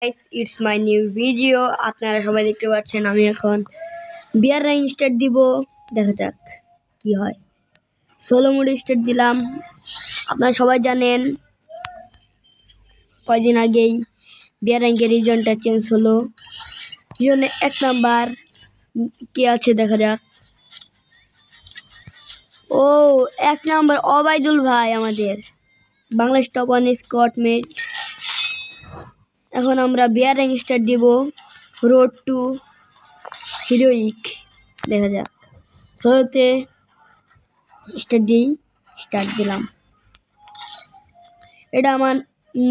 It's my new video. আপনারা সবাই দেখতে পাচ্ছেন আমি এখন বিয়ার র্যাঙ্ক স্টার্ট দিব, দেখা যাক কি হয়। সোলো মোড স্টার্ট দিলাম। আপনারা সবাই জানেন কয়েকদিন আগেই বিয়ার র্যাঙ্কের রিজনটা চেঞ্জ হলো। রিজনে 1 নাম্বার কে আছে দেখা যাক। ও 1 নাম্বার ওবায়দুল ভাই, আমাদের বাংলাদেশ টপ 1 স্কোয়াড মেট। এখন আমরা বিয়ার র্যাঙ্ক স্টার্ট দিব, রোড টু হিরোইক, দেখা যাক। শুরুতে স্টার্ট দিলাম। এটা আমার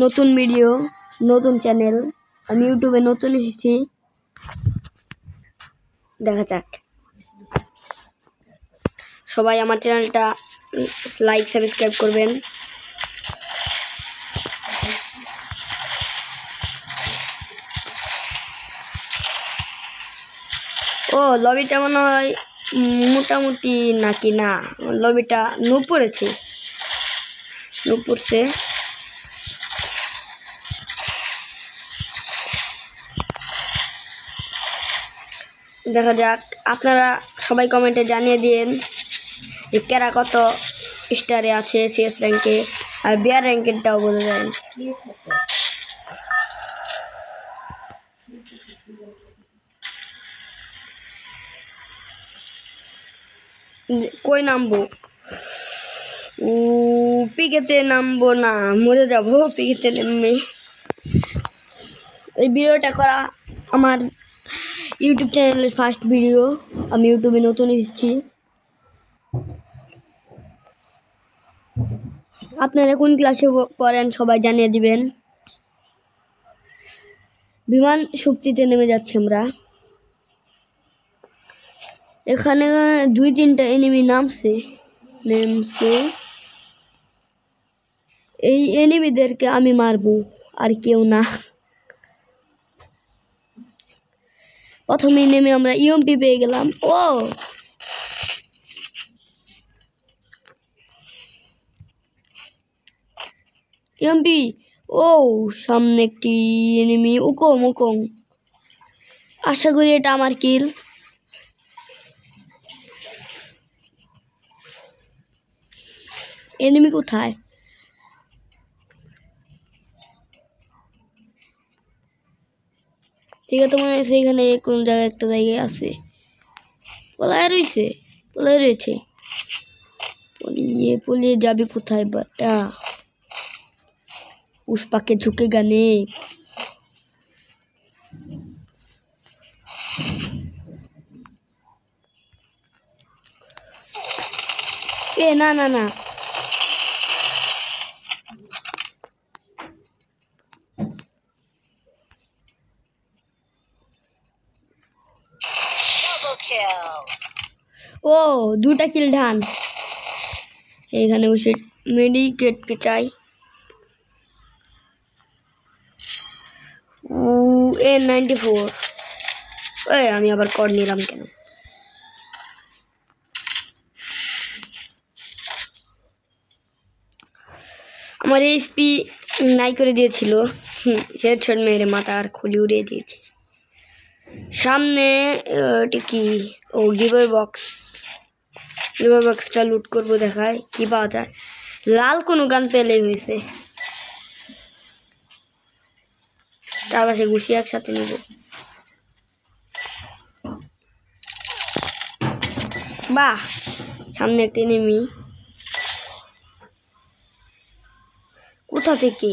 নতুন ভিডিও, নতুন চ্যানেল, আমি ইউটিউবে নতুন এসেছি, দেখা যাক। সবাই আমার চ্যানেলটা লাইক সাবস্ক্রাইব করবেন। ও লবিটা মনে হয় মোটামুটি নাকি না, লবিটা নুপ পড়েছে, নুপ পড়ছে। দেখা যাক, আপনারা সবাই কমেন্টে জানিয়ে দিন যে কারা কত স্টারে আছে সিএস র্যাঙ্কে, আর বিয়ার র্যাঙ্কেরটাও বলে দেন। কই নামবো? পিকেতে নামবো না, মরে যাবো পিকেতে নেমে। এই ভিডিওটা করা আমার ইউটিউব চ্যানেলের ফার্স্ট ভিডিও, আমি ইউটিউবে নতুন এসেছি। আপনারা কোন ক্লাসে পড়েন সবাই জানিয়ে দিবেন। বিমান শক্তিতে নেমে যাচ্ছি আমরা। এখানে 2-3টা এনিমি নামছে। এই এনিমিদেরকে আমি মারবো, আর কেউ না। প্রথমে নেমে আমরা ইএমপি পেয়ে গেলাম। ও ইএমপি, ও সামনে একটি এনিমি, উকং। আশা করি এটা আমার কিল। এনিমি কোথায়? ঠিক আছে, মনে হচ্ছে এখানে কোন জায়গায় একটা জায়গায় আছে। পলায় রয়েছে। পলিয়ে যাবি কোথায় বাটা? পুষ্পাকে ঝুঁকে গানে। না ও 2টা কিল ধান। এখানে বসে মেডিকেট চাই। N94, আমি আবার কর নিলাম কেন? আমার এইচপি নাই করে দিয়েছিল, হেডশট মেরে মাথার খুলি উড়িয়ে দিয়েছে। সামনে এটা কি? ও গিভওয়ে বক্সটা লুট করবো, দেখায় কি পাওয়া যায়। লাল কোনো গান পেলেই হয়েছে, চারপাশে ঘুষি একসাথে নিব। বাহ, সামনে একটা এনিমি। কোথা থেকে?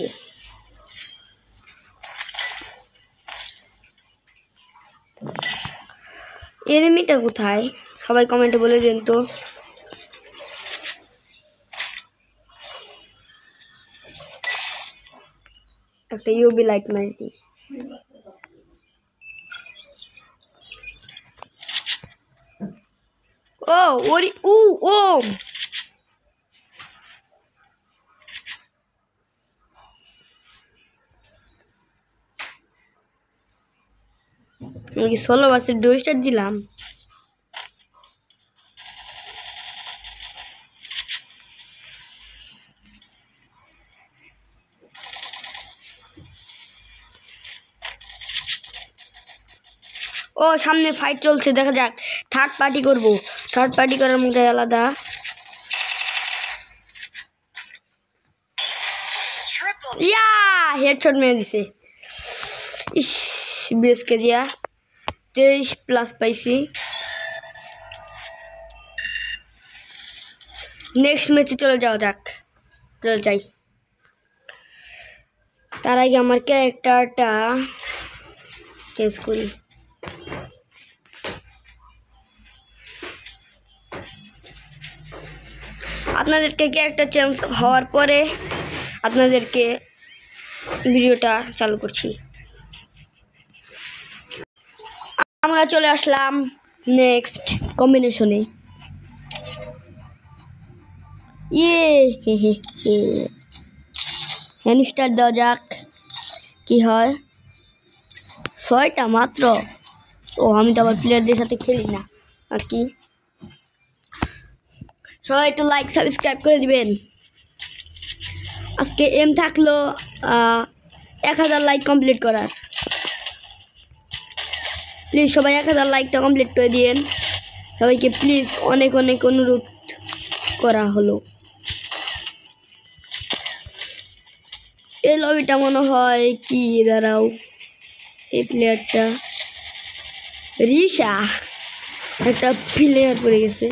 এনিমিটা কোথায় সবাই কমেন্টে বলে দেন তো। একটা ইউবি লাইট মারি দিই। ও ওরি ও আমি কি 16 ভার্সেস 2 স্টার দিলাম? ও সামনে ফাইট চলছে, দেখা যাক। থার্ড পার্টি করব, থার্ড পার্টি করার মধ্যে আলাদা। ইয়া হেডশট মেরে দিছে। ইস বিএসকে দিয়া 23+ পাইছি। নেক্সট ম্যাচে চলে যাওয়া যাক, চলে যাই। তার আগে আমার ক্যারেক্টারটা চেঞ্জ করি। আপনাদেরকে ক্যারেক্টার চেঞ্জ হওয়ার পরে আপনাদেরকে ভিডিওটা চালু করছি। আমরা চলে আসলাম নেক্সট কম্বিনেশনে। স্টার্ট দেওয়া যাক, কি হয়। 6টা মাত্র। ও আমি তো আবার প্লেয়ারদের সাথে খেলি না আর কি। সবাই একটু লাইক সাবস্ক্রাইব করে দিবেন। আজকে এম থাকলো 1000 লাইক কমপ্লিট করার। প্লিজ সবাই 1000 লাইকটা কমপ্লিট করে দিয়েন। সবাইকে প্লিজ অনেক অনেক অনুরোধ করা হলো। এই লবিটা মনে হয় কি, দাঁড়াও, এই প্লেয়ারটা রিশা, একটা প্লেয়ার পড়ে গেছে।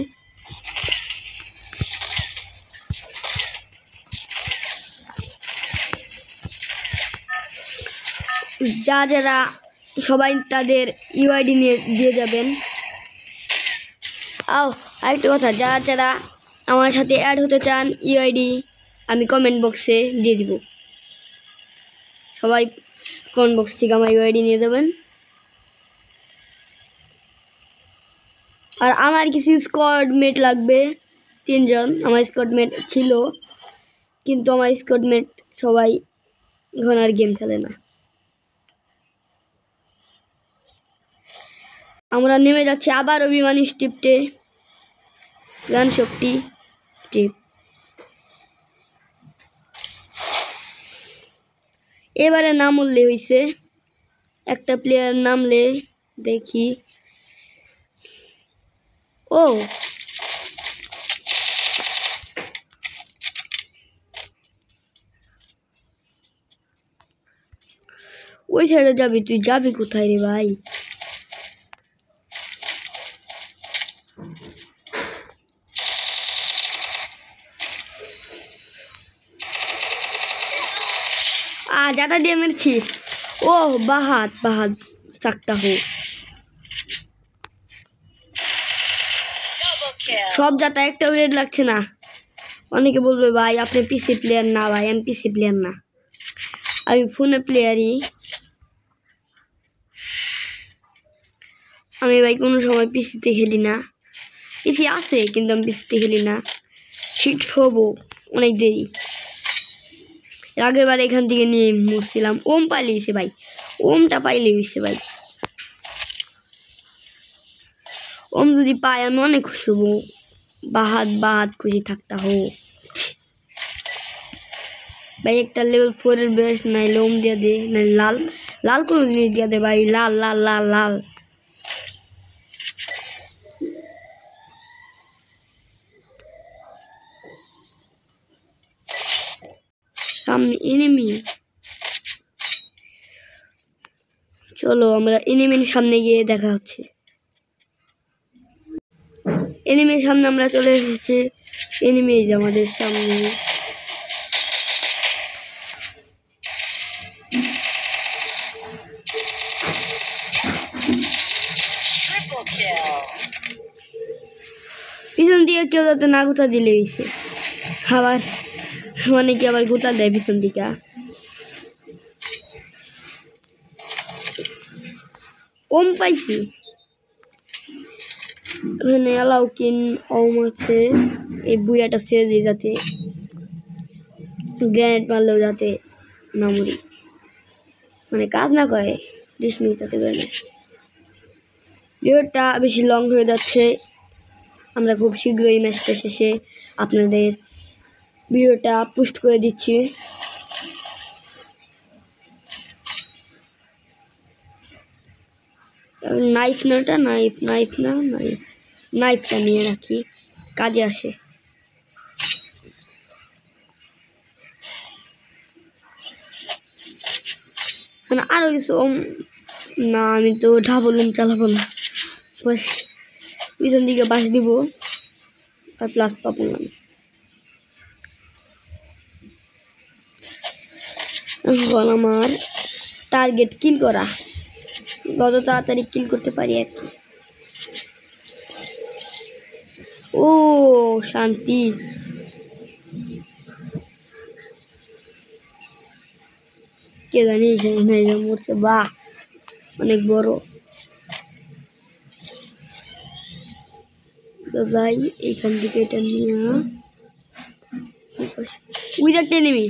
যারা সবাই তাদের ইউআইডি নিয়ে দিয়ে যাবেন। আরেকটা কথা, যারা আমার সাথে অ্যাড হতে চান ইউআইডি আমি কমেন্ট বক্সে দিয়ে দিব। সবাই কমেন্ট বক্স থেকে আমার ইউআইডি নিয়ে যাবেন। আর আমার কিছু স্কোয়াড মেট লাগবে, 3 জন আমার স্কোয়াড মেট ছিল, কিন্তু আমার স্কোয়াড মেট সবাই এখন আর গেম খেলে না। আমরা নেমে যাচ্ছি আবার অভিমানী স্টিপটে, গান শক্তি স্টিপ। এবারে নাম উঠলে হয়েছে, একটা প্লেয়ার নামলে দেখি। ও ওই সাইডে যাবি, তুই যাবি কোথায় রে ভাই? ज्यादा দিয়ে মেরেছি। ও বাহাদ বাহাদ সাকতা হো। সব জাতা একটা রেড লাগছে না। অনেকে বলবে ভাই আপনি পিসি প্লেয়ার না। ভাই আমি পিসি প্লেয়ার না, আমি ফোনে প্লেয়ারই। আমি ভাই কোনো সময় পিসিতে খেলি না। পিসি আছে কিন্তু আমি পিসিতে খেলি না। শিফট হবো অনেক দেরি। আগের বার এখান থেকে নিয়ে মরছিলাম। ওম পাইলেছে ভাই, ওমটা পাইলে হয়েছে ভাই। ওম যদি পাই আমি অনেক খুশি হবো। বাহাদ বাহাদ খুশি থাকতা হো ভাই। একটা লেভেল 4 এর বেস্ট নাইলে ওম দিয়া দে, নাই লাল লাল কোনো জিনিস দিয়া দে ভাই। লাল লাল লাল লাল। সামনে এনিমি, চলো আমরা এনিমির সামনে গিয়ে দেখা হচ্ছে। এনিমির সামনে আমরা চলে এসেছি। এনিমি আমাদের সামনে। পিছন দিয়ে কেউ যাতে না গুতা দিলে হয়েছে। আবার অনেকে আবার গুতা দেয় পিছন দিকে। ওম পাইছি এখানে। অ্যালাউকিন ওম আছে। এই বুয়াটা ছেড়ে দিয়ে যাতে গ্রেনেড মারলেও যাতে না মরি, মানে কাজ না করে। 20 মিনিট যাতে গ্রেনেড। ভিডিওটা বেশি লং হয়ে যাচ্ছে। আমরা খুব শীঘ্রই ম্যাচটা শেষে আপনাদের ভিডিওটা পোস্ট করে দিচ্ছি। নাইফ না, ওটা নাইফ না, নাইফটা নিয়ে রাখি, কাজে আসে। আরো কিছু না, আমি তো ঢাবলুম চালাবো না, পিছন দিকে বাস দিব আর প্লাস পাবো না। এখন আমার টার্গেট কিল করা, যত তাড়াতাড়ি কিল করতে পারি আর কি। ও শান্তি, কে জানি মরছে, বাহ অনেক বড়। তো যাই এইখান থেকে এটা নিয়ে, ওই একটা এনিমি।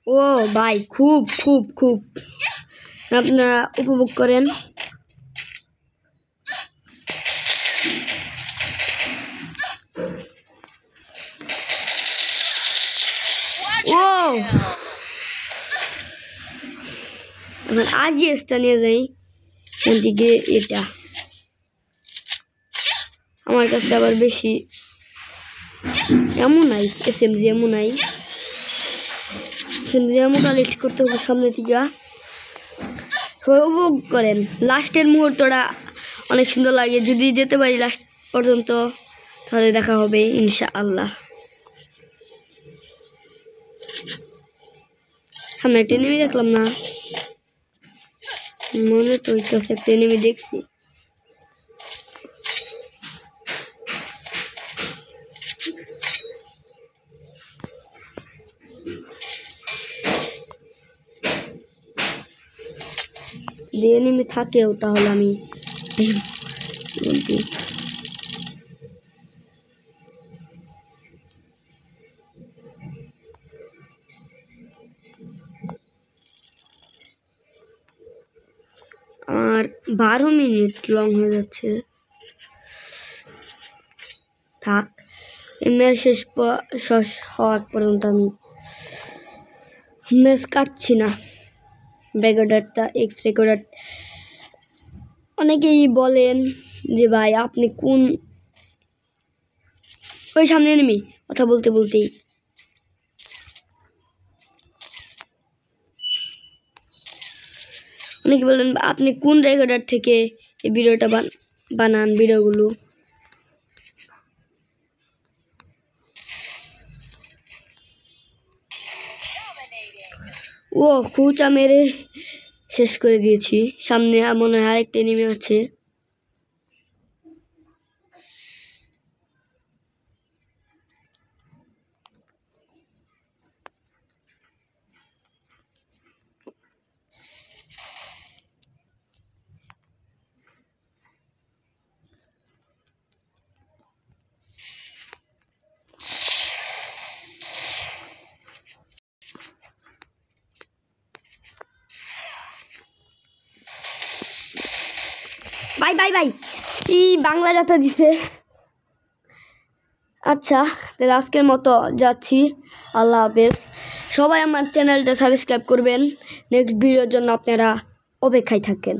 ও ভাই, খুব খুব খুব আপনারা উপভোগ করেন। ও এখন আরজিএসটা নিয়ে যাই এদিকে। এটা আমার কাছে আবার বেশি এমন নাই, এসএমজি এমন নাই, এসএমজি এমন কালেক্ট করতে হবে সামনে থেকে। উপভোগ করেন, লাস্টের মুহূর্তটা অনেক সুন্দর লাগে। যদি যেতে পারি লাস্ট পর্যন্ত তাহলে দেখা হবে ইনশাআল্লাহ। সামনে একটা এনিমি দেখলাম না, মনে তো হইতেছে একটা এনিমি দেখছি। যদি এনিমি থাকেও তাহলে আমি আর 12 মিনিট লং হয়ে যাচ্ছে। থাক, ম্যাচ শেষ হওয়ার পর্যন্ত আমি ম্যাচ কাটছি না। রেকর্ডারটা এক্স রেকর্ডার, অনেকেই বলেন যে ভাই আপনি কোন, ওই সামনে এনিমি, কথা বলতে বলতেই অনেকে বলেন আপনি কোন রেকর্ডার থেকে এই ভিডিওটা বানান ভিডিওগুলো। ও খুঁচা মেরে শেষ করে দিয়েছি। সামনে মনে হয় আরেকটা এনিমি আছে। বাই বাই বাই, এই বাংলা যাত্রা দিছে। আচ্ছা তাহলে আজকের মতো যাচ্ছি, আল্লাহ হাফেজ। সবাই আমার চ্যানেলটা সাবস্ক্রাইব করবেন, নেক্সট ভিডিওর জন্য আপনারা অপেক্ষায় থাকেন।